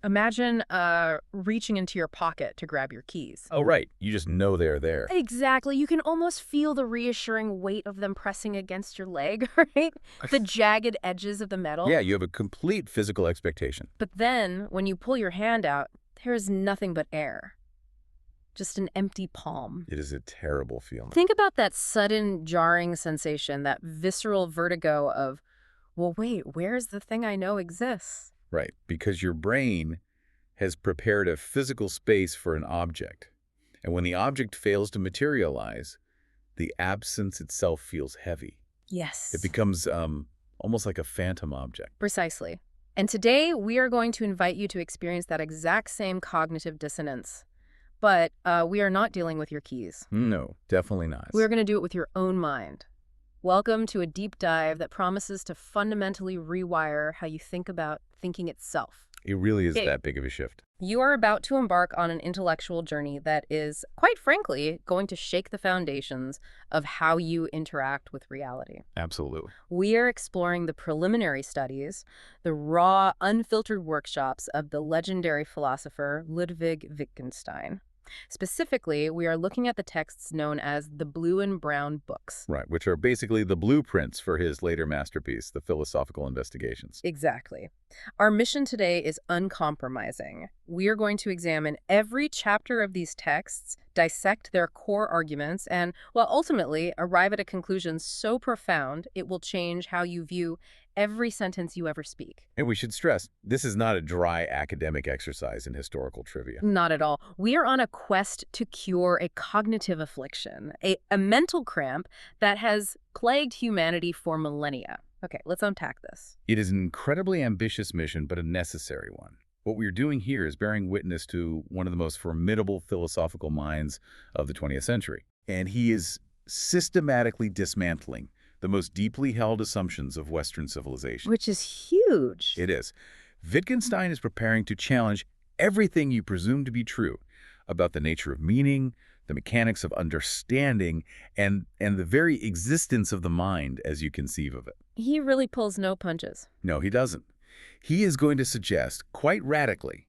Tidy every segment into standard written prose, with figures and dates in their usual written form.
Imagine reaching into your pocket to grab your keys. Oh, right. You just know they're there. Exactly. You can almost feel the reassuring weight of them pressing against your leg, right? The jagged edges of the metal. Yeah, you have a complete physical expectation. But then, when you pull your hand out, there is nothing but air. Just an empty palm. It is a terrible feeling. Think about that sudden, jarring sensation, that visceral vertigo of, well, wait, where's the thing I know exists? Right, because your brain has prepared a physical space for an object. And when the object fails to materialize, the absence itself feels heavy. Yes. It becomes almost like a phantom object. Precisely. And today, we are going to invite you to experience that exact same cognitive dissonance. But we are not dealing with your keys. No, definitely not. We're going to do it with your own mind. Welcome to a deep dive that promises to fundamentally rewire how you think about thinking itself. It really is Okay. that big of a shift. You are about to embark on an intellectual journey that is, quite frankly, going to shake the foundations of how you interact with reality. Absolutely. We are exploring the preliminary studies, the raw, unfiltered workshops of the legendary philosopher Ludwig Wittgenstein. Specifically, we are looking at the texts known as the Blue and Brown books. Right, which are basically the blueprints for his later masterpiece, The Philosophical Investigations. Exactly. Our mission today is uncompromising. We are going to examine every chapter of these texts, dissect their core arguments, and, well, ultimately arrive at a conclusion so profound it will change how you view every sentence you ever speak. And we should stress, this is not a dry academic exercise in historical trivia. Not at all. We are on a quest to cure a cognitive affliction, a mental cramp that has plagued humanity for millennia. Okay, let's unpack this. It is an incredibly ambitious mission, but a necessary one. What we're doing here is bearing witness to one of the most formidable philosophical minds of the 20th century. And he is systematically dismantling the most deeply held assumptions of Western civilization. Which is huge. It is. Wittgenstein is preparing to challenge everything you presume to be true about the nature of meaning, the mechanics of understanding, and the very existence of the mind as you conceive of it. He really pulls no punches. No, he doesn't. He is going to suggest, quite radically,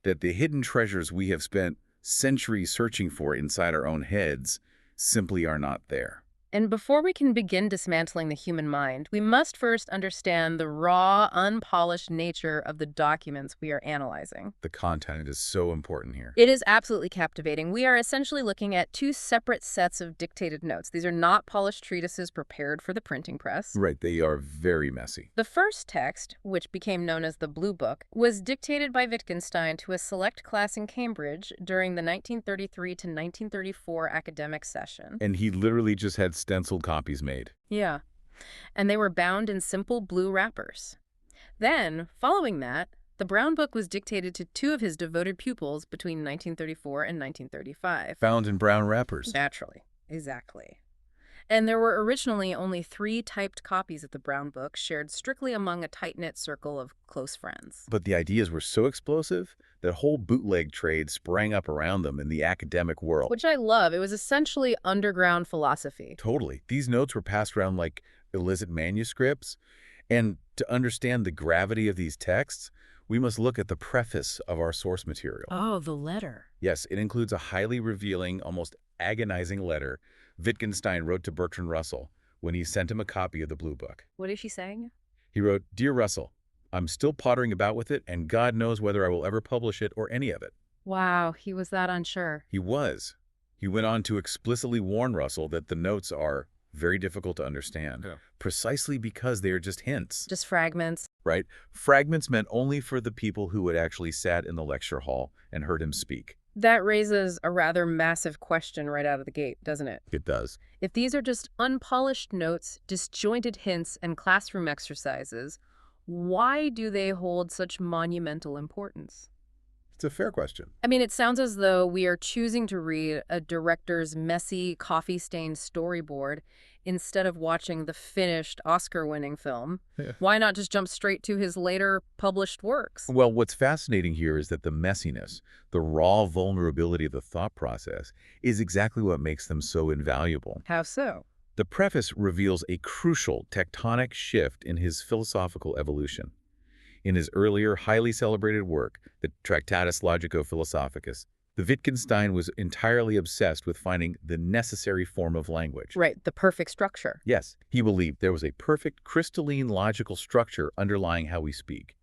that the hidden treasures we have spent centuries searching for inside our own heads simply are not there. And before we can begin dismantling the human mind, we must first understand the raw, unpolished nature of the documents we are analyzing. The content is so important here. It is absolutely captivating. We are essentially looking at two separate sets of dictated notes. These are not polished treatises prepared for the printing press. Right, they are very messy. The first text, which became known as the Blue Book, was dictated by Wittgenstein to a select class in Cambridge during the 1933 to 1934 academic session. And he literally just had stenciled copies made. Yeah, and they were bound in simple blue wrappers. Then, following that, the Brown Book was dictated to two of his devoted pupils between 1934 and 1935. Found in brown wrappers. Naturally. Exactly. And there were originally only 3 typed copies of the Brown Book shared strictly among a tight-knit circle of close friends. But the ideas were so explosive that whole bootleg trade sprang up around them in the academic world. Which I love. It was essentially underground philosophy. Totally. These notes were passed around like illicit manuscripts. And to understand the gravity of these texts, we must look at the preface of our source material. Oh, the letter. Yes, it includes a highly revealing, almost agonizing letter Wittgenstein wrote to Bertrand Russell when he sent him a copy of the Blue Book. What is she saying? He wrote, "Dear Russell, I'm still pottering about with it, and God knows whether I will ever publish it or any of it." Wow, he was that unsure. He was. He went on to explicitly warn Russell that the notes are very difficult to understand, precisely because they are just hints. Just fragments. Right? Fragments meant only for the people who had actually sat in the lecture hall and heard him speak. That raises a rather massive question right out of the gate, doesn't it? It does. If these are just unpolished notes, disjointed hints, and classroom exercises, why do they hold such monumental importance? It's a fair question. I mean, it sounds as though we are choosing to read a director's messy, coffee-stained storyboard instead of watching the finished Oscar-winning film. Yeah. Why not just jump straight to his later published works? Well, what's fascinating here is that the messiness, the raw vulnerability of the thought process, is exactly what makes them so invaluable. How so? The preface reveals a crucial tectonic shift in his philosophical evolution. In his earlier, highly celebrated work, the Tractatus Logico-Philosophicus, the Wittgenstein was entirely obsessed with finding the necessary form of language. Right, the perfect structure. Yes, he believed there was a perfect crystalline logical structure underlying how we speak.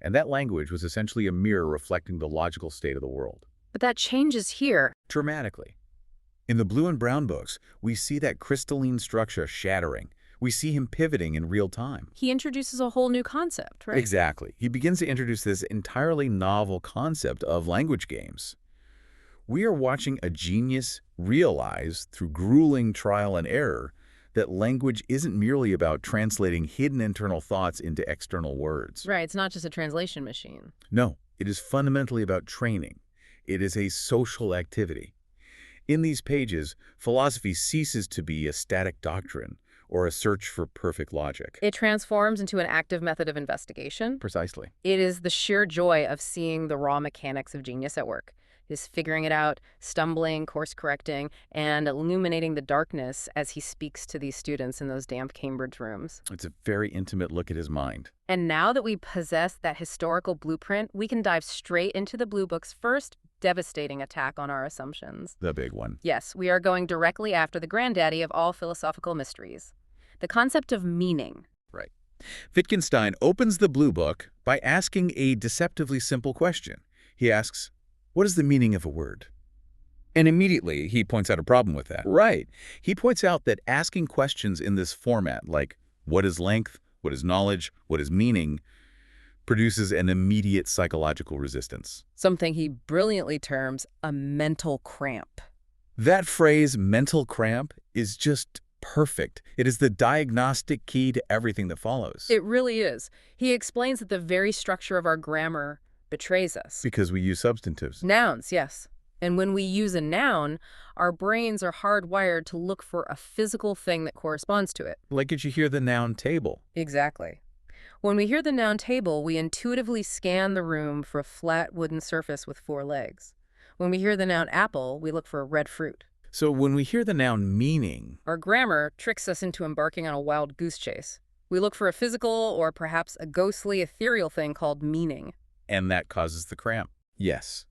And that language was essentially a mirror reflecting the logical state of the world. But that changes here. Dramatically. In the Blue and Brown books, we see that crystalline structure shattering. We see him pivoting in real time. He introduces a whole new concept, right? Exactly. He begins to introduce this entirely novel concept of language games. We are watching a genius realize, through grueling trial and error, that language isn't merely about translating hidden internal thoughts into external words. Right, it's not just a translation machine. No, it is fundamentally about training. It is a social activity. In these pages, philosophy ceases to be a static doctrine or a search for perfect logic. It transforms into an active method of investigation. Precisely. It is the sheer joy of seeing the raw mechanics of genius at work. Is figuring it out, stumbling, course-correcting, and illuminating the darkness as he speaks to these students in those damp Cambridge rooms. It's a very intimate look at his mind. And now that we possess that historical blueprint, we can dive straight into the Blue Book's first devastating attack on our assumptions. The big one. Yes, we are going directly after the granddaddy of all philosophical mysteries, the concept of meaning. Right. Wittgenstein opens the Blue Book by asking a deceptively simple question. He asks, what is the meaning of a word? And immediately, he points out a problem with that. Right. He points out that asking questions in this format, like what is length, what is knowledge, what is meaning, produces an immediate psychological resistance. Something he brilliantly terms a mental cramp. That phrase, mental cramp, is just perfect. It is the diagnostic key to everything that follows. It really is. He explains that the very structure of our grammar betrays us. Because we use substantives. Nouns, yes. And when we use a noun, our brains are hardwired to look for a physical thing that corresponds to it. Like if you hear the noun table. Exactly. When we hear the noun table, we intuitively scan the room for a flat wooden surface with 4 legs. When we hear the noun apple, we look for a red fruit. So when we hear the noun meaning, our grammar tricks us into embarking on a wild goose chase. We look for a physical or perhaps a ghostly, ethereal thing called meaning. And that causes the cramp. Yes.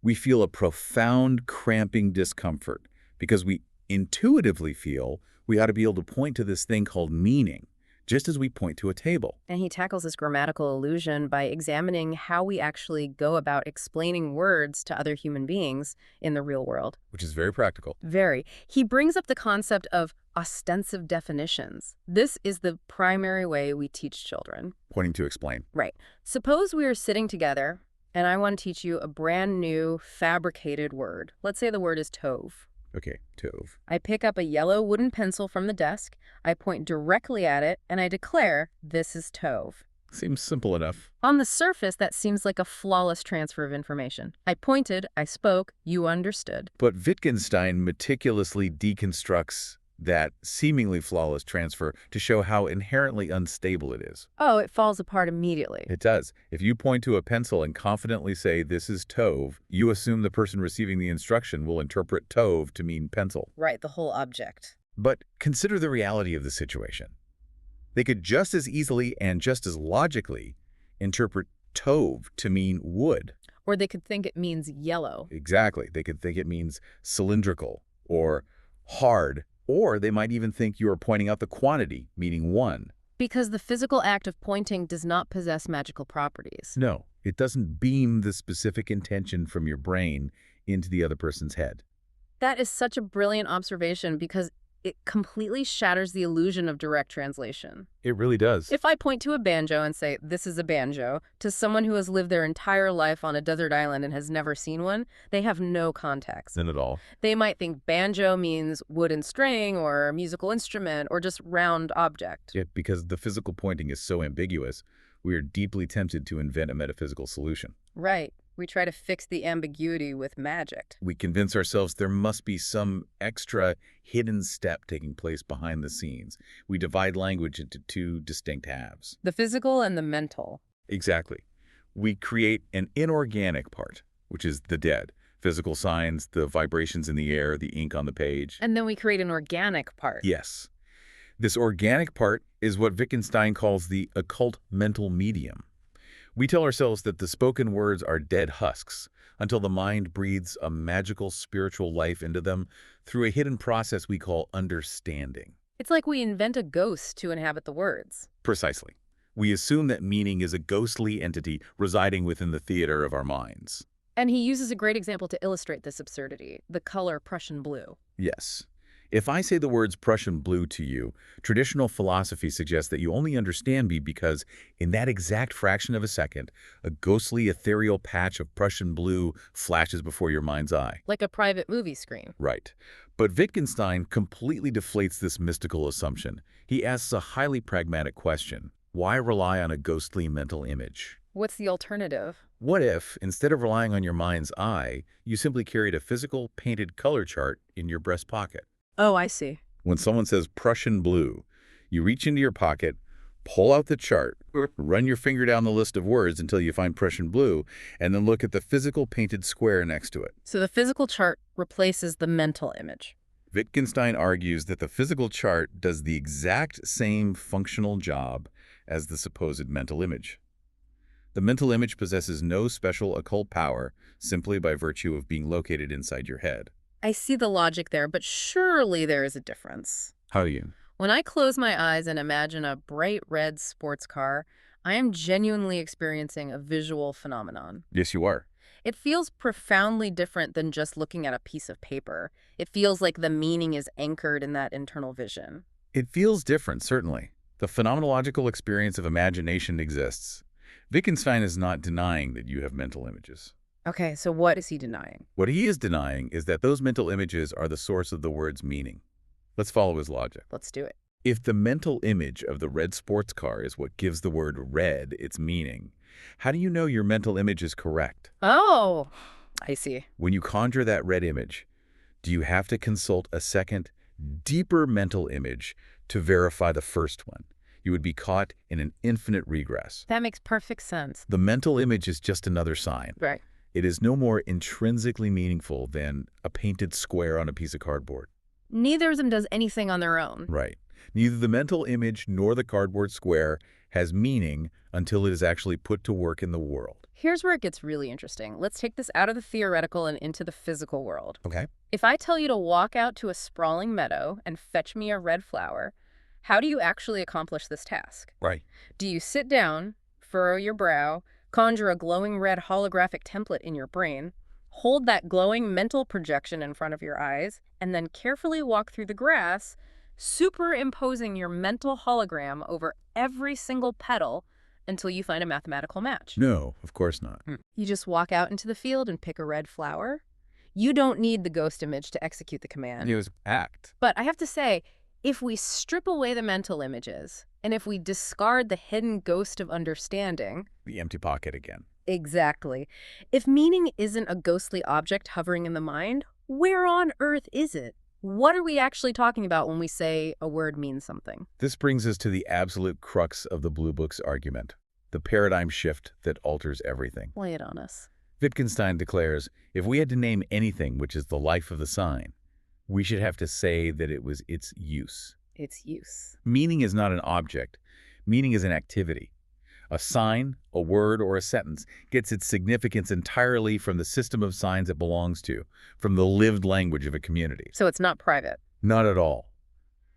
We feel a profound cramping discomfort because we intuitively feel we ought to be able to point to this thing called meaning, just as we point to a table. And he tackles this grammatical illusion by examining how we actually go about explaining words to other human beings in the real world. Which is very practical. Very. He brings up the concept of ostensive definitions. This is the primary way we teach children. Pointing to explain. Right. Suppose we are sitting together, and I want to teach you a brand new fabricated word. Let's say the word is tove. Okay, tove. I pick up a yellow wooden pencil from the desk, I point directly at it, and I declare, this is tove. Seems simple enough. On the surface, that seems like a flawless transfer of information. I pointed, I spoke, you understood. But Wittgenstein meticulously deconstructs that seemingly flawless transfer to show how inherently unstable it is. Oh, it falls apart immediately. It does. If you point to a pencil and confidently say, this is tove, you assume the person receiving the instruction will interpret tove to mean pencil. Right, the whole object. But consider the reality of the situation. They could just as easily and just as logically interpret tove to mean wood. Or they could think it means yellow. Exactly. They could think it means cylindrical or hard. Or they might even think you are pointing out the quantity, meaning 1. Because the physical act of pointing does not possess magical properties. No, it doesn't beam the specific intention from your brain into the other person's head. That is such a brilliant observation because it completely shatters the illusion of direct translation. It really does. If I point to a banjo and say, this is a banjo, to someone who has lived their entire life on a desert island and has never seen one, they have no context. None at all. They might think banjo means wooden string or musical instrument or just round object. Yet because the physical pointing is so ambiguous, we are deeply tempted to invent a metaphysical solution. Right. We try to fix the ambiguity with magic. We convince ourselves there must be some extra hidden step taking place behind the scenes. We divide language into 2 distinct halves. The physical and the mental. Exactly. We create an inorganic part, which is the dead. Physical signs, the vibrations in the air, the ink on the page. And then we create an organic part. Yes. This organic part is what Wittgenstein calls the occult mental medium. We tell ourselves that the spoken words are dead husks until the mind breathes a magical spiritual life into them through a hidden process we call understanding. It's like we invent a ghost to inhabit the words. Precisely. We assume that meaning is a ghostly entity residing within the theater of our minds. And he uses a great example to illustrate this absurdity, the color Prussian blue. Yes. If I say the words Prussian blue to you, traditional philosophy suggests that you only understand me because, in that exact fraction of a second, a ghostly, ethereal patch of Prussian blue flashes before your mind's eye. Like a private movie screen. Right. But Wittgenstein completely deflates this mystical assumption. He asks a highly pragmatic question. Why rely on a ghostly mental image? What's the alternative? What if, instead of relying on your mind's eye, you simply carried a physical, painted color chart in your breast pocket? Oh, I see. When someone says Prussian blue, you reach into your pocket, pull out the chart, run your finger down the list of words until you find Prussian blue, and then look at the physical painted square next to it. So the physical chart replaces the mental image. Wittgenstein argues that the physical chart does the exact same functional job as the supposed mental image. The mental image possesses no special occult power simply by virtue of being located inside your head. I see the logic there, but surely there is a difference. How do you? When I close my eyes and imagine a bright red sports car, I am genuinely experiencing a visual phenomenon. Yes, you are. It feels profoundly different than just looking at a piece of paper. It feels like the meaning is anchored in that internal vision. It feels different, certainly. The phenomenological experience of imagination exists. Wittgenstein is not denying that you have mental images. Okay, so what is he denying? What he is denying is that those mental images are the source of the word's meaning. Let's follow his logic. Let's do it. If the mental image of the red sports car is what gives the word red its meaning, how do you know your mental image is correct? Oh, I see. When you conjure that red image, do you have to consult a second, deeper mental image to verify the first one? You would be caught in an infinite regress. That makes perfect sense. The mental image is just another sign. Right. It is no more intrinsically meaningful than a painted square on a piece of cardboard. Neither of them does anything on their own. Right. Neither the mental image nor the cardboard square has meaning until it is actually put to work in the world. Here's where it gets really interesting. Let's take this out of the theoretical and into the physical world. Okay. If I tell you to walk out to a sprawling meadow and fetch me a red flower, how do you actually accomplish this task? Right. Do you sit down, furrow your brow, conjure a glowing red holographic template in your brain, hold that glowing mental projection in front of your eyes, and then carefully walk through the grass, superimposing your mental hologram over every single petal until you find a mathematical match? No, of course not. You just walk out into the field and pick a red flower? You don't need the ghost image to execute the command. It was act. But I have to say, if we strip away the mental images, and if we discard the hidden ghost of understanding... The empty pocket again. Exactly. If meaning isn't a ghostly object hovering in the mind, where on earth is it? What are we actually talking about when we say a word means something? This brings us to the absolute crux of the Blue Book's argument, the paradigm shift that alters everything. Lay it on us. Wittgenstein declares, if we had to name anything which is the life of the sign, we should have to say that it was its use. Its use. Meaning is not an object. Meaning is an activity. A sign, a word, or a sentence gets its significance entirely from the system of signs it belongs to, from the lived language of a community. So it's not private. Not at all.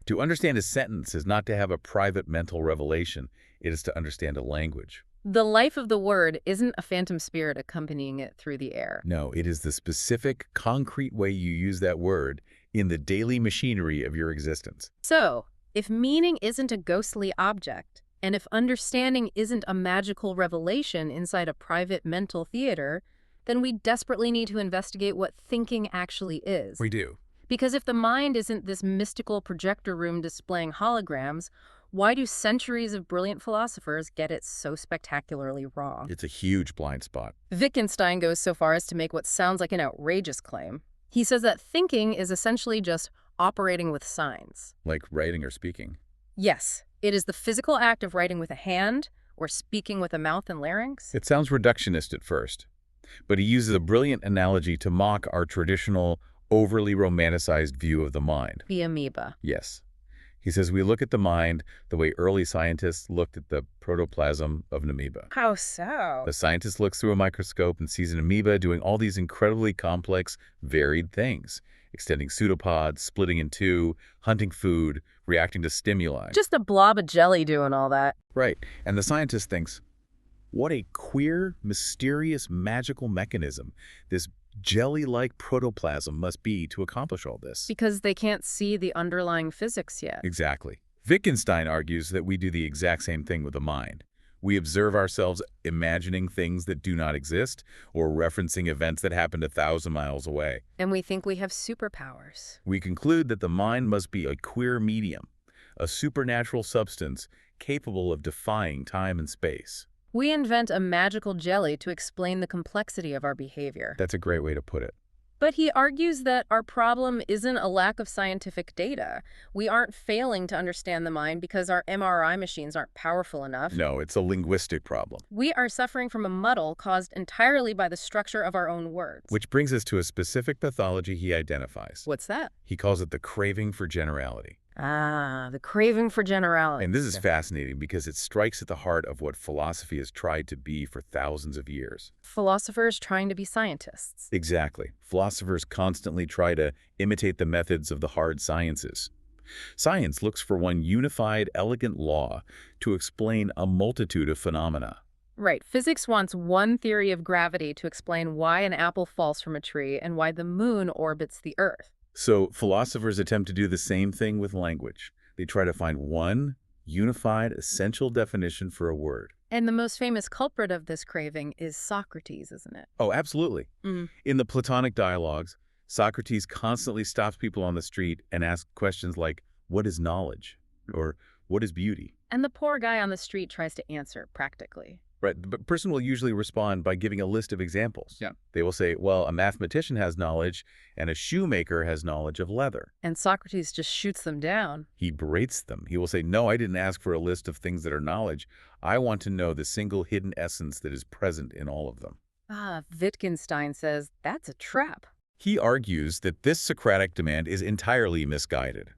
To understand a sentence is not to have a private mental revelation. It is to understand a language. The life of the word isn't a phantom spirit accompanying it through the air. No, it is the specific, concrete way you use that word in the daily machinery of your existence. So, if meaning isn't a ghostly object, and if understanding isn't a magical revelation inside a private mental theater, then we desperately need to investigate what thinking actually is. We do. Because if the mind isn't this mystical projector room displaying holograms, why do centuries of brilliant philosophers get it so spectacularly wrong? It's a huge blind spot. Wittgenstein goes so far as to make what sounds like an outrageous claim. He says that thinking is essentially just operating with signs. Like writing or speaking. Yes, it is the physical act of writing with a hand or speaking with a mouth and larynx. It sounds reductionist at first, but he uses a brilliant analogy to mock our traditional, overly romanticized view of the mind. The amoeba. Yes. He says we look at the mind the way early scientists looked at the protoplasm of an amoeba. How so? The scientist looks through a microscope and sees an amoeba doing all these incredibly complex, varied things, extending pseudopods, splitting in two, hunting food, reacting to stimuli. Just a blob of jelly doing all that. Right. And the scientist thinks, what a queer, mysterious, magical mechanism this jelly-like protoplasm must be to accomplish all this. Because they can't see the underlying physics yet. Exactly. Wittgenstein argues that we do the exact same thing with the mind. We observe ourselves imagining things that do not exist or referencing events that happened 1,000 miles away. And we think we have superpowers. We conclude that the mind must be a queer medium, a supernatural substance capable of defying time and space. We invent a magical jelly to explain the complexity of our behavior. That's a great way to put it. But he argues that our problem isn't a lack of scientific data. We aren't failing to understand the mind because our MRI machines aren't powerful enough. No, it's a linguistic problem. We are suffering from a muddle caused entirely by the structure of our own words. Which brings us to a specific pathology he identifies. What's that? He calls it the craving for generality. Ah, the craving for generality. And this is fascinating because it strikes at the heart of what philosophy has tried to be for thousands of years. Philosophers trying to be scientists. Exactly. Philosophers constantly try to imitate the methods of the hard sciences. Science looks for one unified, elegant law to explain a multitude of phenomena. Right. Physics wants one theory of gravity to explain why an apple falls from a tree and why the moon orbits the Earth. So philosophers attempt to do the same thing with language. They try to find one unified, essential definition for a word. And the most famous culprit of this craving is Socrates, isn't it? Oh, absolutely. In the Platonic dialogues, Socrates constantly stops people on the street and asks questions like, what is knowledge? Or what is beauty? And the poor guy on the street tries to answer practically. Right, the person will usually respond by giving a list of examples. Yeah. They will say, well, a mathematician has knowledge and a shoemaker has knowledge of leather. And Socrates just shoots them down. He berates them. He will say, no, I didn't ask for a list of things that are knowledge. I want to know the single hidden essence that is present in all of them. Ah, Wittgenstein says that's a trap. He argues that this Socratic demand is entirely misguided.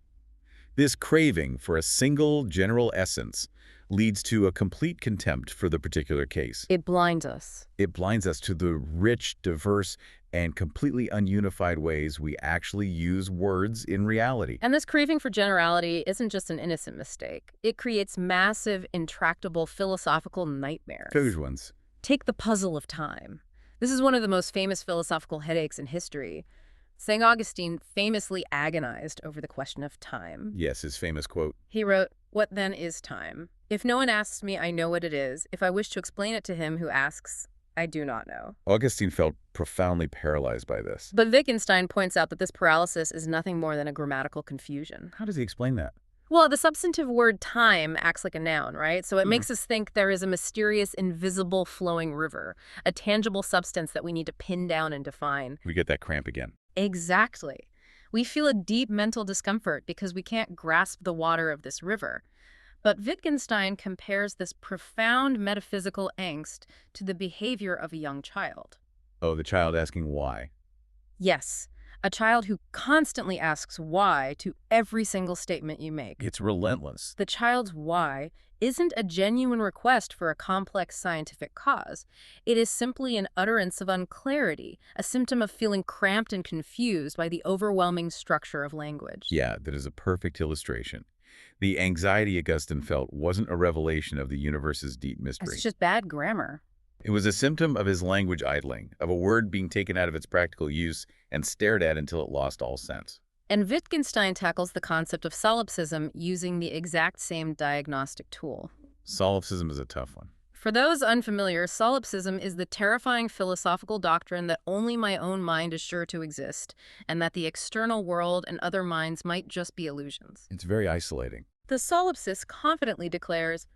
This craving for a single general essence leads to a complete contempt for the particular case. It blinds us. It blinds us to the rich, diverse, and completely ununified ways we actually use words in reality. And this craving for generality isn't just an innocent mistake. It creates massive, intractable philosophical nightmares. Huge ones. Take the puzzle of time. This is one of the most famous philosophical headaches in history. St. Augustine famously agonized over the question of time. Yes, his famous quote. He wrote, "What then is time? If no one asks me, I know what it is. If I wish to explain it to him who asks, I do not know." Augustine felt profoundly paralyzed by this. But Wittgenstein points out that this paralysis is nothing more than a grammatical confusion. How does he explain that? Well, the substantive word time acts like a noun, right? So it makes us think there is a mysterious, invisible flowing river, a tangible substance that we need to pin down and define. We get that cramp again. Exactly. We feel a deep mental discomfort because we can't grasp the water of this river. But Wittgenstein compares this profound metaphysical angst to the behavior of a young child. Oh, the child asking why. Yes, a child who constantly asks why to every single statement you make. It's relentless. The child's why isn't a genuine request for a complex scientific cause. It is simply an utterance of unclarity, a symptom of feeling cramped and confused by the overwhelming structure of language. Yeah, that is a perfect illustration. The anxiety Augustine felt wasn't a revelation of the universe's deep mystery. It's just bad grammar. It was a symptom of his language idling, of a word being taken out of its practical use and stared at until it lost all sense. And Wittgenstein tackles the concept of solipsism using the exact same diagnostic tool. Solipsism is a tough one. For those unfamiliar, solipsism is the terrifying philosophical doctrine that only my own mind is sure to exist, and that the external world and other minds might just be illusions. It's very isolating. The solipsist confidently declares,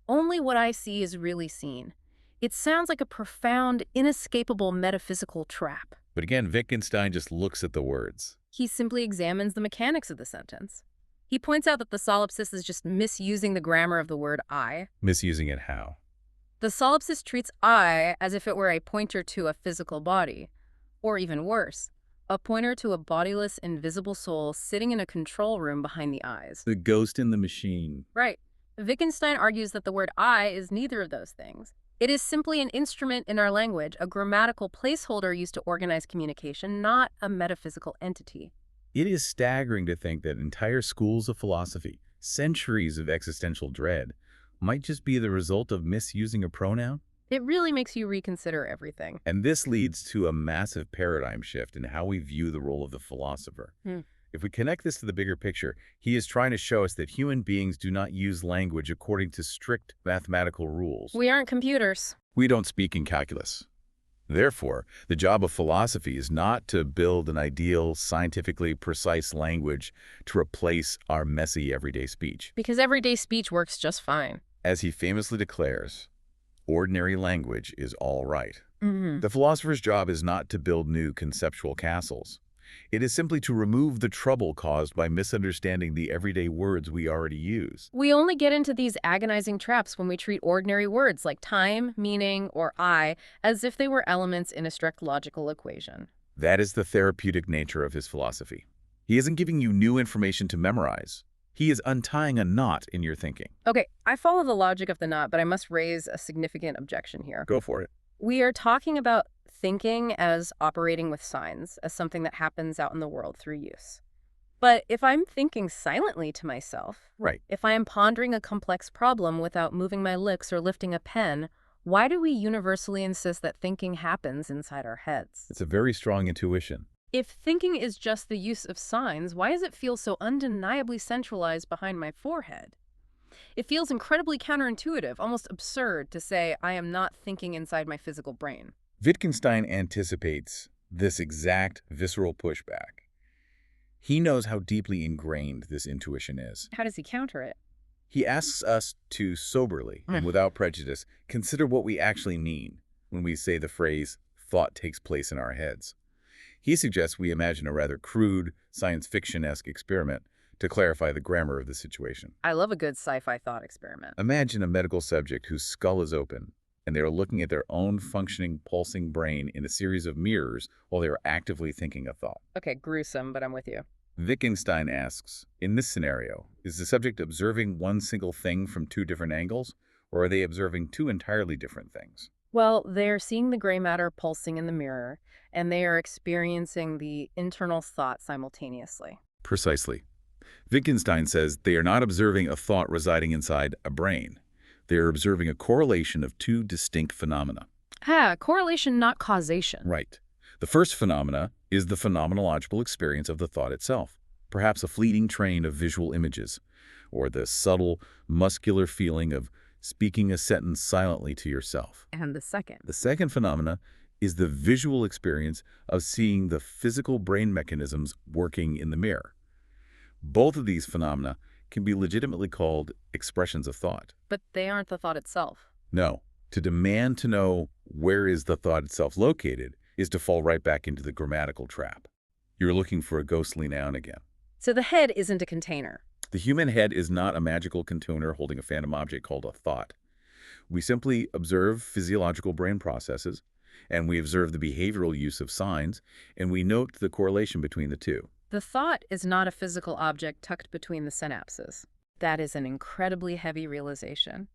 "Only what I see is really seen." It sounds like a profound, inescapable metaphysical trap. But again, Wittgenstein just looks at the words. He simply examines the mechanics of the sentence. He points out that the solipsist is just misusing the grammar of the word I. Misusing it how? The solipsist treats I as if it were a pointer to a physical body. Or even worse, a pointer to a bodiless, invisible soul sitting in a control room behind the eyes. The ghost in the machine. Right. Wittgenstein argues that the word I is neither of those things. It is simply an instrument in our language, a grammatical placeholder used to organize communication, not a metaphysical entity. It is staggering to think that entire schools of philosophy, centuries of existential dread, might just be the result of misusing a pronoun. It really makes you reconsider everything. And this leads to a massive paradigm shift in how we view the role of the philosopher. Hmm. If we connect this to the bigger picture, he is trying to show us that human beings do not use language according to strict mathematical rules. We aren't computers. We don't speak in calculus. Therefore, the job of philosophy is not to build an ideal, scientifically precise language to replace our messy everyday speech. Because everyday speech works just fine. As he famously declares, ordinary language is all right. Mm-hmm. The philosopher's job is not to build new conceptual castles. It is simply to remove the trouble caused by misunderstanding the everyday words we already use. We only get into these agonizing traps when we treat ordinary words like time, meaning, or I as if they were elements in a strict logical equation. That is the therapeutic nature of his philosophy. He isn't giving you new information to memorize. He is untying a knot in your thinking. Okay, I follow the logic of the knot, but I must raise a significant objection here. Go for it. We are talking about thinking as operating with signs, as something that happens out in the world through use. But if I'm thinking silently to myself, Right. if I am pondering a complex problem without moving my lips or lifting a pen, why do we universally insist that thinking happens inside our heads? It's a very strong intuition. If thinking is just the use of signs, why does it feel so undeniably centralized behind my forehead? It feels incredibly counterintuitive, almost absurd to say I am not thinking inside my physical brain. Wittgenstein anticipates this exact visceral pushback. He knows how deeply ingrained this intuition is. How does he counter it? He asks us to soberly and without prejudice consider what we actually mean when we say the phrase, thought takes place in our heads. He suggests we imagine a rather crude, science fiction-esque experiment to clarify the grammar of the situation. I love a good sci-fi thought experiment. Imagine a medical subject whose skull is open, and they are looking at their own functioning, pulsing brain in a series of mirrors while they are actively thinking a thought. Okay, gruesome, but I'm with you. Wittgenstein asks, in this scenario, is the subject observing one single thing from two different angles, or are they observing two entirely different things? Well, they're seeing the gray matter pulsing in the mirror, and they are experiencing the internal thought simultaneously. Precisely. Wittgenstein says they are not observing a thought residing inside a brain. They are observing a correlation of two distinct phenomena. Correlation, not causation. Right. The first phenomena is the phenomenological experience of the thought itself, perhaps a fleeting train of visual images, or the subtle, muscular feeling of speaking a sentence silently to yourself. And the second? The second phenomena is the visual experience of seeing the physical brain mechanisms working in the mirror. Both of these phenomena can be legitimately called expressions of thought. But they aren't the thought itself. No, to demand to know where is the thought itself located is to fall right back into the grammatical trap. You're looking for a ghostly noun again. So the head isn't a container. The human head is not a magical container holding a phantom object called a thought. We simply observe physiological brain processes, and we observe the behavioral use of signs, and we note the correlation between the two. The thought is not a physical object tucked between the synapses. That is an incredibly heavy realization.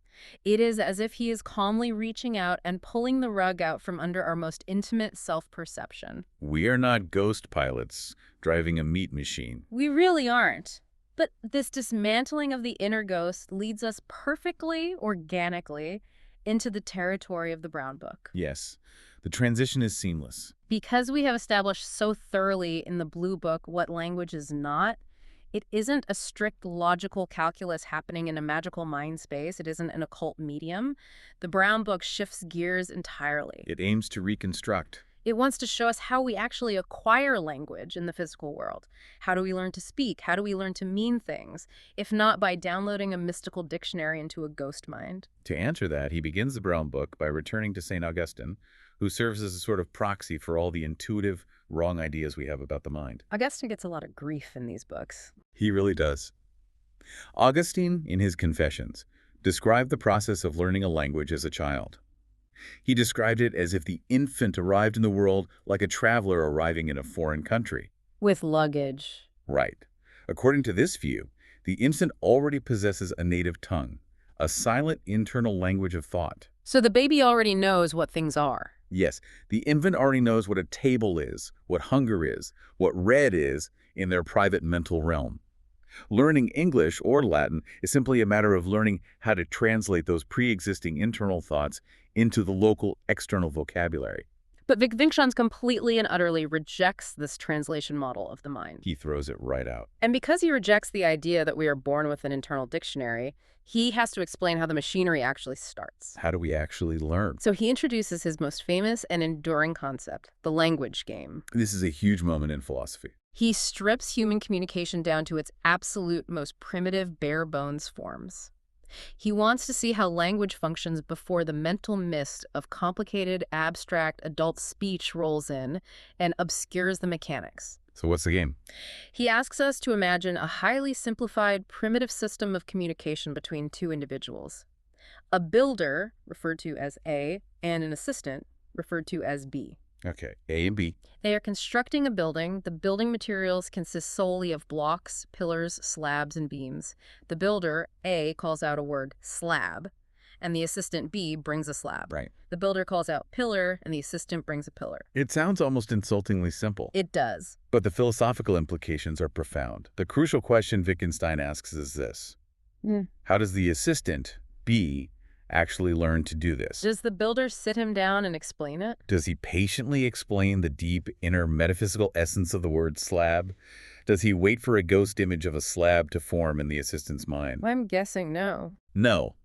It is as if he is calmly reaching out and pulling the rug out from under our most intimate self-perception. We are not ghost pilots driving a meat machine. We really aren't. But this dismantling of the inner ghost leads us perfectly, organically, into the territory of the Brown Book. Yes, the transition is seamless. Because we have established so thoroughly in the Blue Book what language is not, it isn't a strict logical calculus happening in a magical mind space. It isn't an occult medium. The Brown Book shifts gears entirely. It aims to reconstruct. It wants to show us how we actually acquire language in the physical world. How do we learn to speak? How do we learn to mean things, if not by downloading a mystical dictionary into a ghost mind? To answer that, he begins the Brown Book by returning to St. Augustine, who serves as a sort of proxy for all the intuitive, wrong ideas we have about the mind. Augustine gets a lot of grief in these books. He really does. Augustine, in his Confessions, described the process of learning a language as a child. He described it as if the infant arrived in the world like a traveler arriving in a foreign country. With luggage. Right. According to this view, the infant already possesses a native tongue, a silent internal language of thought. So the baby already knows what things are. Yes, the infant already knows what a table is, what hunger is, what red is in their private mental realm. Learning English or Latin is simply a matter of learning how to translate those pre-existing internal thoughts into the local external vocabulary. But Wittgenstein completely and utterly rejects this translation model of the mind. He throws it right out. And because he rejects the idea that we are born with an internal dictionary, he has to explain how the machinery actually starts. How do we actually learn? So he introduces his most famous and enduring concept, the language game. This is a huge moment in philosophy. He strips human communication down to its absolute, most primitive, bare-bones forms. He wants to see how language functions before the mental mist of complicated, abstract adult speech rolls in and obscures the mechanics. So what's the game? He asks us to imagine a highly simplified, primitive system of communication between two individuals. A builder, referred to as A, and an assistant, referred to as B. Okay, A and B. They are constructing a building. The building materials consist solely of blocks, pillars, slabs, and beams. The builder, A, calls out a word, slab, and the assistant, B, brings a slab. Right. The builder calls out pillar, and the assistant brings a pillar. It sounds almost insultingly simple. It does. But the philosophical implications are profound. The crucial question Wittgenstein asks is this. How does the assistant, B, actually learn to do this? Does the builder sit him down and explain it? Does he patiently explain the deep inner metaphysical essence of the word slab? Does he wait for a ghost image of a slab to form in the assistant's mind? I'm guessing no. No.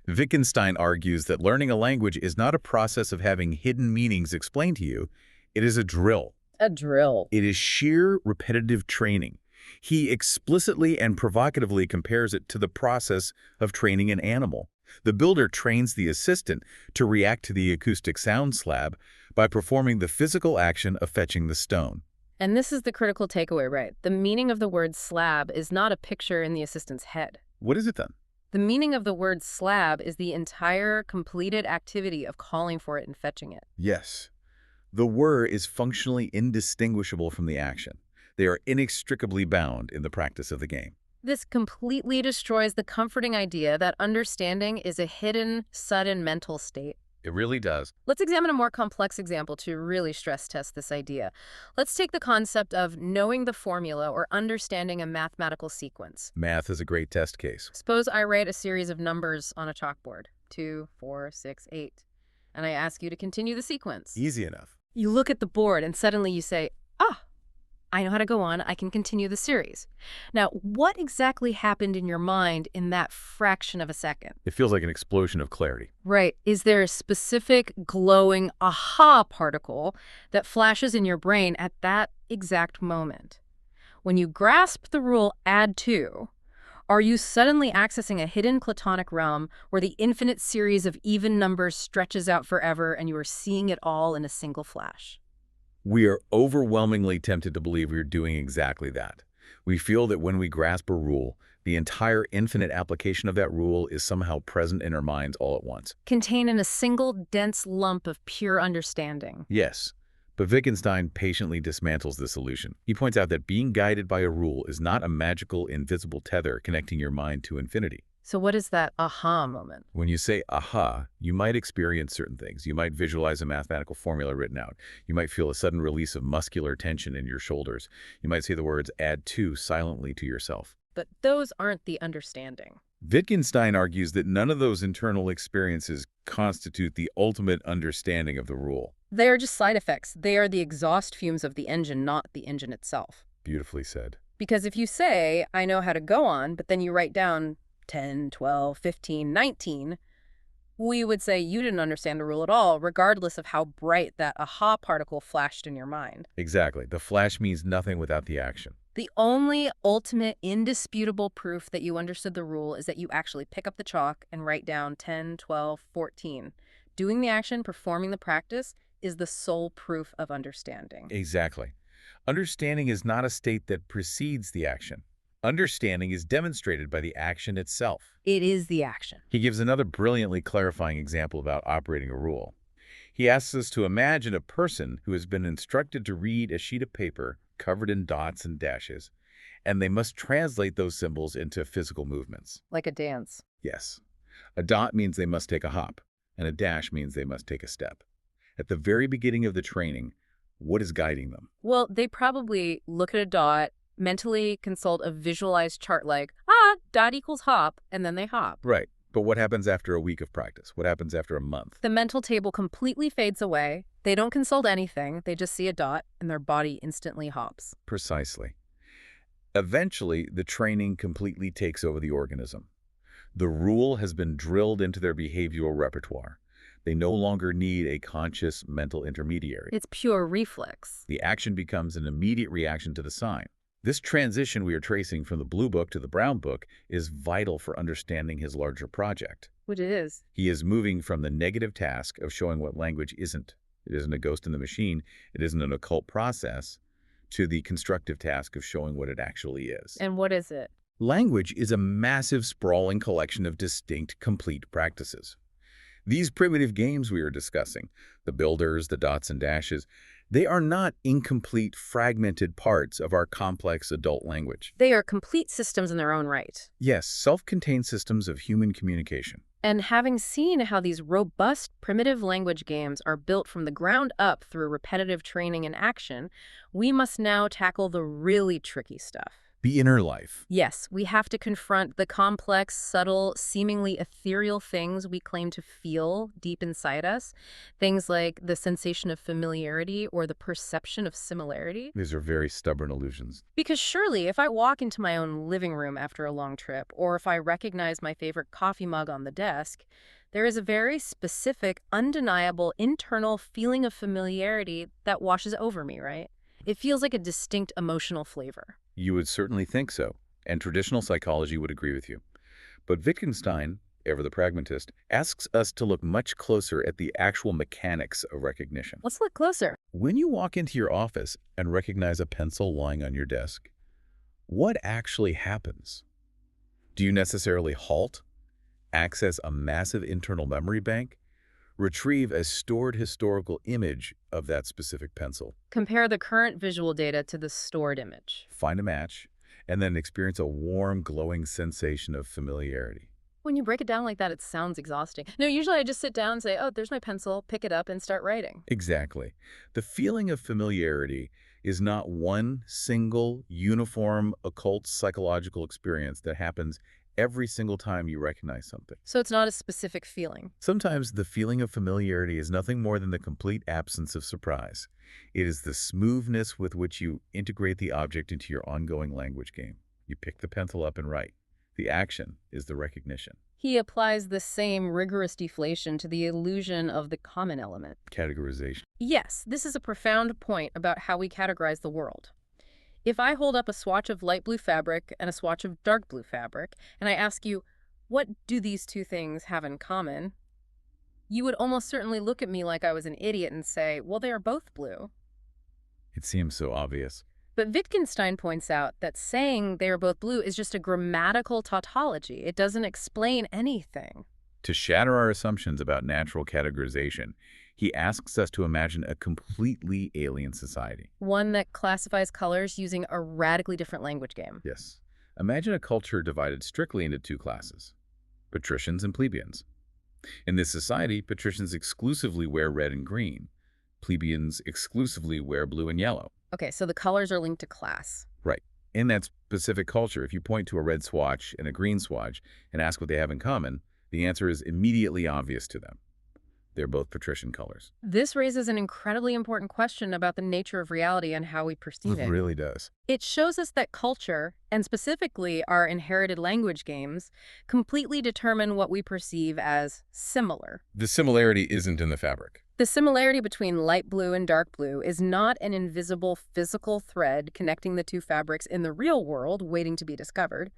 Wittgenstein argues that learning a language is not a process of having hidden meanings explained to you. It is a drill. A drill. It is sheer repetitive training. He explicitly and provocatively compares it to the process of training an animal. The builder trains the assistant to react to the acoustic sound slab by performing the physical action of fetching the stone. And this is the critical takeaway, right? The meaning of the word slab is not a picture in the assistant's head. What is it then? The meaning of the word slab is the entire completed activity of calling for it and fetching it. Yes. The word is functionally indistinguishable from the action. They are inextricably bound in the practice of the game. This completely destroys the comforting idea that understanding is a hidden, sudden mental state. It really does. Let's examine a more complex example to really stress test this idea. Let's take the concept of knowing the formula or understanding a mathematical sequence. Math is a great test case. Suppose I write a series of numbers on a chalkboard, 2, 4, 6, 8, and I ask you to continue the sequence. Easy enough. You look at the board and suddenly you say, ah, I know how to go on, I can continue the series. Now, what exactly happened in your mind in that fraction of a second? It feels like an explosion of clarity. Right. Is there a specific glowing aha particle that flashes in your brain at that exact moment? When you grasp the rule add 2, are you suddenly accessing a hidden Platonic realm where the infinite series of even numbers stretches out forever and you are seeing it all in a single flash? We are overwhelmingly tempted to believe we're doing exactly that. We feel that when we grasp a rule, the entire infinite application of that rule is somehow present in our minds all at once. Contained in a single dense lump of pure understanding. Yes, but Wittgenstein patiently dismantles this illusion. He points out that being guided by a rule is not a magical, invisible tether connecting your mind to infinity. So what is that aha moment? When you say aha, you might experience certain things. You might visualize a mathematical formula written out. You might feel a sudden release of muscular tension in your shoulders. You might say the words add 2 silently to yourself. But those aren't the understanding. Wittgenstein argues that none of those internal experiences constitute the ultimate understanding of the rule. They are just side effects. They are the exhaust fumes of the engine, not the engine itself. Beautifully said. Because if you say, I know how to go on, but then you write down 10, 12, 15, 19, we would say you didn't understand the rule at all, regardless of how bright that aha particle flashed in your mind. Exactly. The flash means nothing without the action. The only ultimate, indisputable proof that you understood the rule is that you actually pick up the chalk and write down 10, 12, 14. Doing the action, performing the practice, is the sole proof of understanding. Exactly. Understanding is not a state that precedes the action. Understanding is demonstrated by the action itself. It is the action. He gives another brilliantly clarifying example about operating a rule. He asks us to imagine a person who has been instructed to read a sheet of paper covered in dots and dashes, and they must translate those symbols into physical movements. Like a dance. Yes. A dot means they must take a hop, and a dash means they must take a step. At the very beginning of the training, what is guiding them? Well, they probably look at a dot, mentally consult a visualized chart like, dot equals hop, and then they hop. Right. But what happens after a week of practice? What happens after a month? The mental table completely fades away. They don't consult anything. They just see a dot, and their body instantly hops. Precisely. Eventually, the training completely takes over the organism. The rule has been drilled into their behavioral repertoire. They no longer need a conscious mental intermediary. It's pure reflex. The action becomes an immediate reaction to the sign. This transition we are tracing from the blue book to the brown book is vital for understanding his larger project. Which it is. He is moving from the negative task of showing what language isn't. It isn't a ghost in the machine. It isn't an occult process, to the constructive task of showing what it actually is. And what is it? Language is a massive, sprawling collection of distinct, complete practices. These primitive games we are discussing, the builders, the dots and dashes, they are not incomplete, fragmented parts of our complex adult language. They are complete systems in their own right. Yes, self-contained systems of human communication. And having seen how these robust primitive language games are built from the ground up through repetitive training and action, we must now tackle the really tricky stuff. The inner life. Yes, we have to confront the complex, subtle, seemingly ethereal things we claim to feel deep inside us. Things like the sensation of familiarity or the perception of similarity. These are very stubborn illusions. Because surely, if I walk into my own living room after a long trip, or if I recognize my favorite coffee mug on the desk, there is a very specific, undeniable, internal feeling of familiarity that washes over me, right? It feels like a distinct emotional flavor. You would certainly think so, and traditional psychology would agree with you. But Wittgenstein, ever the pragmatist, asks us to look much closer at the actual mechanics of recognition. Let's look closer. When you walk into your office and recognize a pencil lying on your desk, what actually happens? Do you necessarily halt, access a massive internal memory bank, retrieve a stored historical image of that specific pencil, Compare the current visual data to the stored image. find a match, and then experience a warm, glowing sensation of familiarity? When you break it down like that, it sounds exhausting. No, usually I just sit down and say, oh, there's my pencil, pick it up, and start writing. Exactly. The feeling of familiarity is not one single, uniform, occult psychological experience that happens every single time you recognize something. So it's not a specific feeling. Sometimes the feeling of familiarity is nothing more than the complete absence of surprise. It is the smoothness with which you integrate the object into your ongoing language game. You pick the pencil up and write. The action is the recognition. He applies the same rigorous deflation to the illusion of the common element. Categorization. Yes, this is a profound point about how we categorize the world. If I hold up a swatch of light blue fabric and a swatch of dark blue fabric, and I ask you, what do these two things have in common? You would almost certainly look at me like I was an idiot and say, well, they are both blue. It seems so obvious. But Wittgenstein points out that saying they are both blue is just a grammatical tautology. It doesn't explain anything. To shatter our assumptions about natural categorization, he asks us to imagine a completely alien society. One that classifies colors using a radically different language game. Yes. Imagine a culture divided strictly into two classes, patricians and plebeians. In this society, patricians exclusively wear red and green. Plebeians exclusively wear blue and yellow. Okay, so the colors are linked to class. Right. In that specific culture, if you point to a red swatch and a green swatch and ask what they have in common, the answer is immediately obvious to them. They're both patrician colors. This raises an incredibly important question about the nature of reality and how we perceive It it. really does. It shows us that culture, and specifically our inherited language games, completely determine what we perceive as similar. The similarity isn't in the fabric. The similarity between light blue and dark blue is not an invisible physical thread connecting the two fabrics in the real world waiting to be discovered.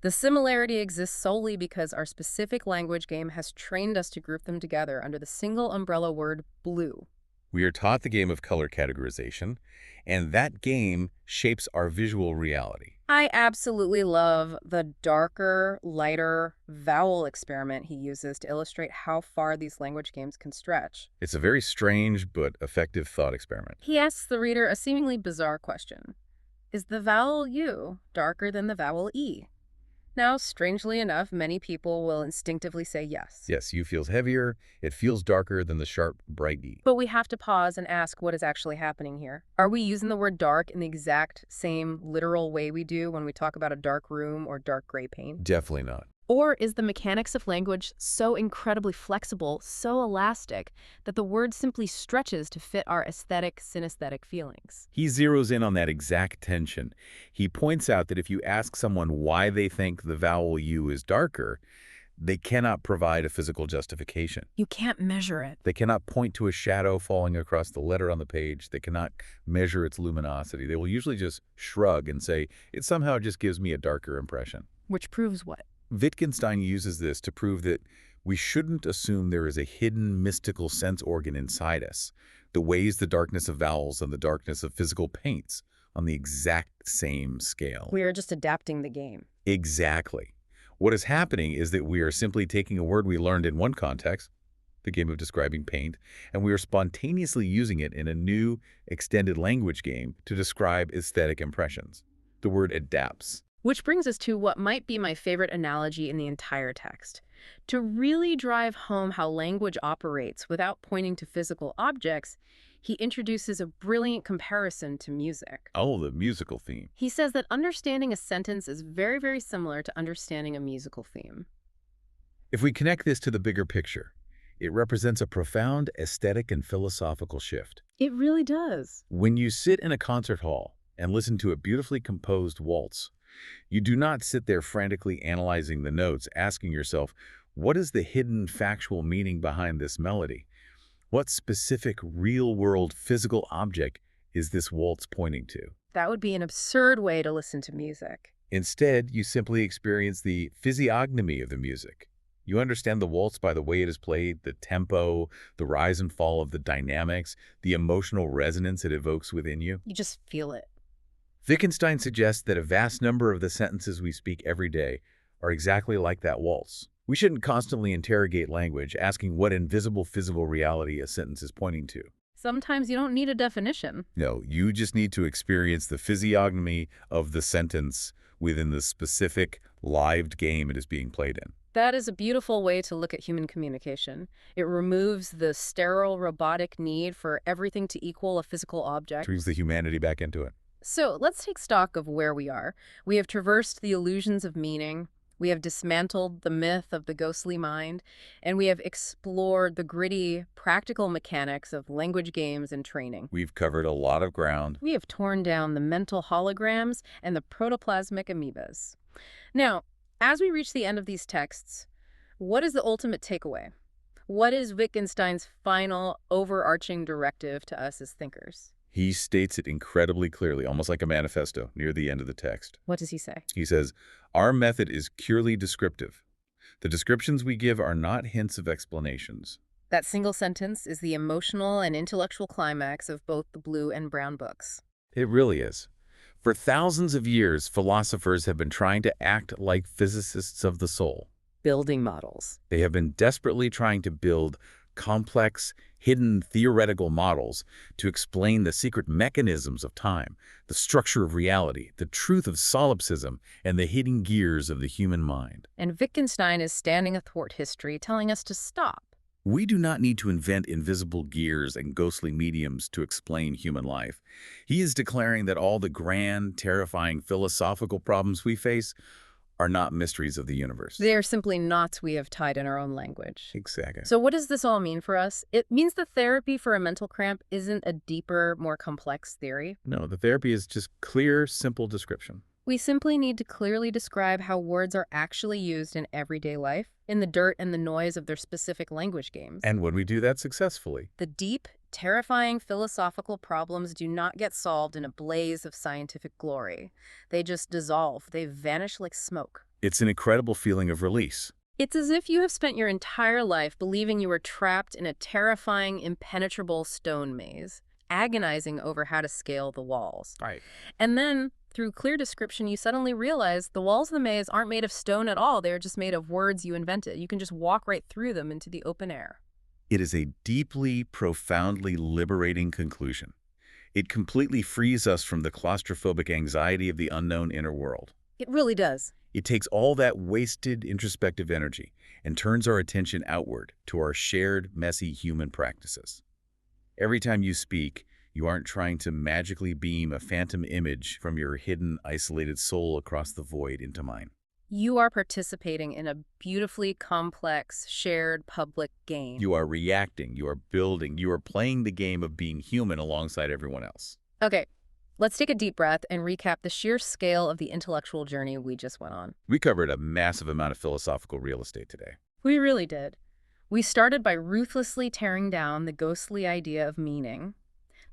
The similarity exists solely because our specific language game has trained us to group them together under the single umbrella word blue. We are taught the game of color categorization, and that game shapes our visual reality. I absolutely love the darker, lighter vowel experiment he uses to illustrate how far these language games can stretch. It's a very strange but effective thought experiment. He asks the reader a seemingly bizarre question. Is the vowel U darker than the vowel E? Now, strangely enough, many people will instinctively say yes. Yes, U feels heavier, it feels darker than the sharp, bright E. But we have to pause and ask what is actually happening here. Are we using the word dark in the exact same literal way we do when we talk about a dark room or dark gray paint? Definitely not. Or is the mechanics of language so incredibly flexible, so elastic, that the word simply stretches to fit our aesthetic, synesthetic feelings? He zeroes in on that exact tension. He points out that if you ask someone why they think the vowel U is darker, they cannot provide a physical justification. You can't measure it. They cannot point to a shadow falling across the letter on the page. They cannot measure its luminosity. They will usually just shrug and say, it somehow just gives me a darker impression. Which proves what? Wittgenstein uses this to prove that we shouldn't assume there is a hidden mystical sense organ inside us that weighs the darkness of vowels and the darkness of physical paints on the exact same scale. We are just adapting the game. Exactly. What is happening is that we are simply taking a word we learned in one context, the game of describing paint, and we are spontaneously using it in a new extended language game to describe aesthetic impressions. The word adapts. Which brings us to what might be my favorite analogy in the entire text. To really drive home how language operates without pointing to physical objects, he introduces a brilliant comparison to music. Oh, the musical theme. He says that understanding a sentence is very, very similar to understanding a musical theme. If we connect this to the bigger picture, it represents a profound aesthetic and philosophical shift. It really does. When you sit in a concert hall and listen to a beautifully composed waltz, you do not sit there frantically analyzing the notes, asking yourself, what is the hidden factual meaning behind this melody? What specific real-world physical object is this waltz pointing to? That would be an absurd way to listen to music. Instead, you simply experience the physiognomy of the music. You understand the waltz by the way it is played, the tempo, the rise and fall of the dynamics, the emotional resonance it evokes within you. You just feel it. Wittgenstein suggests that a vast number of the sentences we speak every day are exactly like that waltz. We shouldn't constantly interrogate language, asking what invisible physical reality a sentence is pointing to. Sometimes you don't need a definition. No, you just need to experience the physiognomy of the sentence within the specific lived game it is being played in. That is a beautiful way to look at human communication. It removes the sterile, robotic need for everything to equal a physical object. Brings the humanity back into it. So let's take stock of where we are. We have traversed the illusions of meaning. We have dismantled the myth of the ghostly mind, and we have explored the gritty, practical mechanics of language games and training. We've covered a lot of ground. We have torn down the mental holograms and the protoplasmic amoebas. Now, as we reach the end of these texts, what is the ultimate takeaway? What is Wittgenstein's final, overarching directive to us as thinkers? He states it incredibly clearly, almost like a manifesto, near the end of the text. What does he say? He says, our method is purely descriptive. The descriptions we give are not hints of explanations. That single sentence is the emotional and intellectual climax of both the Blue and Brown books. It really is. For thousands of years, philosophers have been trying to act like physicists of the soul. Building models. They have been desperately trying to build complex, hidden theoretical models to explain the secret mechanisms of time, the structure of reality, the truth of solipsism, and the hidden gears of the human mind. And Wittgenstein is standing athwart history, telling us to stop. We do not need to invent invisible gears and ghostly mediums to explain human life. He is declaring that all the grand, terrifying philosophical problems we face are not mysteries of the universe. They are simply knots we have tied in our own language. Exactly. So what does this all mean for us? It means the therapy for a mental cramp isn't a deeper, more complex theory. No, the therapy is just clear, simple description. We simply need to clearly describe how words are actually used in everyday life, in the dirt and the noise of their specific language games. And when we do that successfully, the deep, terrifying philosophical problems do not get solved in a blaze of scientific glory. They just dissolve. They vanish like smoke. it's an incredible feeling of release. It's as if you have spent your entire life believing you were trapped in a terrifying, impenetrable stone maze, agonizing over how to scale the walls. Right. And then, Through clear description, you suddenly realize the walls of the maze aren't made of stone at all. They're just made of words you invented. You can just walk right through them into the open air. It is a deeply, profoundly liberating conclusion. It completely frees us from the claustrophobic anxiety of the unknown inner world. It really does. It takes all that wasted introspective energy and turns our attention outward to our shared, messy human practices. Every time you speak, you aren't trying to magically beam a phantom image from your hidden, isolated soul across the void into mine. You are participating in a beautifully complex, shared public game. You are reacting, you are building, you are playing the game of being human alongside everyone else. Okay, let's take a deep breath and recap the sheer scale of the intellectual journey we just went on. We covered a massive amount of philosophical real estate today. We really did. We started by ruthlessly tearing down the ghostly idea of meaning,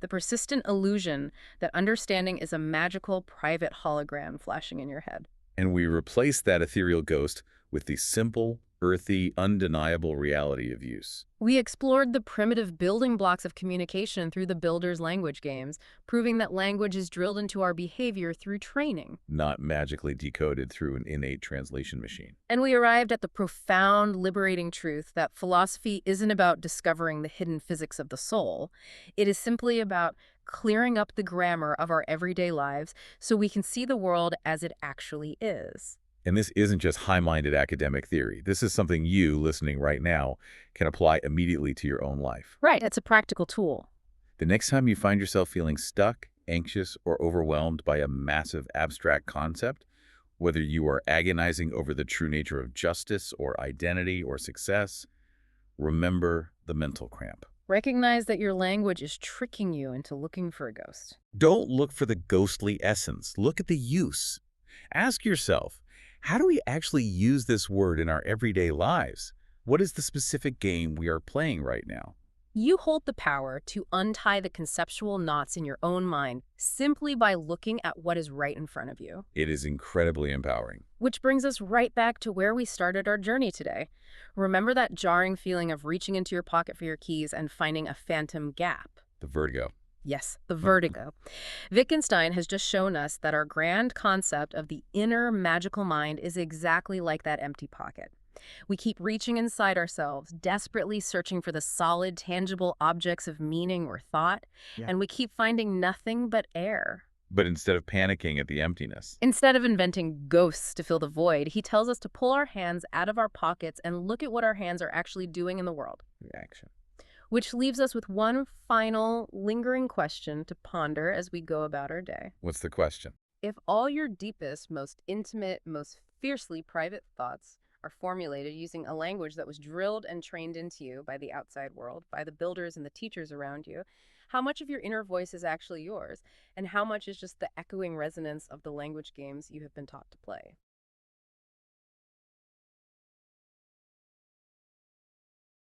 the persistent illusion that understanding is a magical private hologram flashing in your head. And we replaced that ethereal ghost with the simple, earthy, undeniable reality of use. We explored the primitive building blocks of communication through the builder's language games, proving that language is drilled into our behavior through training. Not magically decoded through an innate translation machine. And we arrived at the profound, liberating truth that philosophy isn't about discovering the hidden physics of the soul. It is simply about clearing up the grammar of our everyday lives so we can see the world as it actually is. And this isn't just high-minded academic theory. This is something you, listening right now, can apply immediately to your own life. Right, it's a practical tool. The next time you find yourself feeling stuck, anxious, or overwhelmed by a massive abstract concept, whether you are agonizing over the true nature of justice or identity or success, remember the mental cramp. Recognize that your language is tricking you into looking for a ghost. Don't look for the ghostly essence. Look at the use. Ask yourself, how do we actually use this word in our everyday lives? What is the specific game we are playing right now? You hold the power to untie the conceptual knots in your own mind simply by looking at what is right in front of you. It is incredibly empowering. Which brings us right back to where we started our journey today. Remember that jarring feeling of reaching into your pocket for your keys and finding a phantom gap? The vertigo. Yes, the vertigo. Wittgenstein has just shown us that our grand concept of the inner magical mind is exactly like that empty pocket. We keep reaching inside ourselves, desperately searching for the solid, tangible objects of meaning or thought, and we keep finding nothing but air. But instead of panicking at the emptiness, Instead of inventing ghosts to fill the void, he tells us to pull our hands out of our pockets and look at what our hands are actually doing in the world. reaction. Which leaves us with one final, lingering question to ponder as we go about our day. What's the question? If all your deepest, most intimate, most fiercely private thoughts are formulated using a language that was drilled and trained into you by the outside world, by the builders and the teachers around you, how much of your inner voice is actually yours, and how much is just the echoing resonance of the language games you have been taught to play?